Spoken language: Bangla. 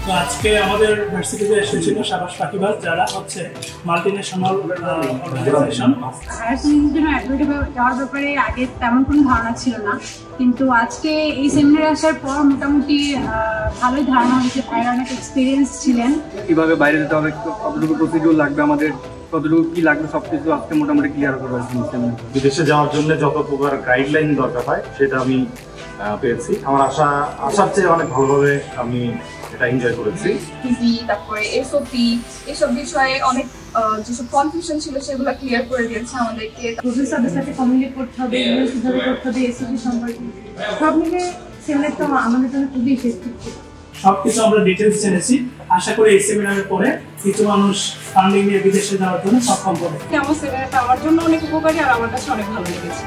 তো আজকে আমাদের ভার্সিটিতে এসেছিল শাবাশ ফাকিবাজ, যারা হচ্ছে মাল্টিন্যাশনাল অর্গানাইজেশন। হায়ার সেকেন্ডারির জন্য অ্যাডমিট যাওয়ার ব্যাপারে আগে তেমন কোনো ধারণা ছিল না, কিন্তু আজকে এই সেমিনারে আসার পর মোটামুটি ভালোই ধারণা হয়েছে। ভাইয়ের অনেক এক্সপিরিয়েন্স ছিলেন। কিভাবে বাইরে যেতে হবে, কতটুকু প্রসিডিউর লাগবে, আমাদের কতটুকু কি লাগবে, সবকিছু আজকে মোটামুটি ক্লিয়ার করবো। বিদেশে যাওয়ার জন্য যত প্রকার গাইডলাইন দরকার হয় সেটা আমি পেয়েছি। আমার আসার চেয়ে অনেক ভালোভাবে আমি এটা এনজয় করেছি। তারপরে এসওপি এসব বিষয়ে অনেক যেসব কনফিউশন ছিল সেগুলো ক্লিয়ার করে দিয়েছে আমাদেরকে। প্রফেসরদের সাথে কমিউনিকেট করতে হবে, ইমেল কিভাবে করতে হবে, এসওপি সম্পর্কে সব মিলে সেমিনারটা আমাদের জন্য খুবই ইফেক্টিভ ছিল। সবকিছু আমরা ডিটেলস জেনেছি। আশা করি এই সেমিনারের পরে কিছু মানুষ ফান্ডিং নিয়ে বিদেশে যাওয়ার জন্য সক্ষম হবে। আমার সেমিনারটা আমার জন্য অনেক উপকারী আর আমার কাছে অনেক ভালো লেগেছে।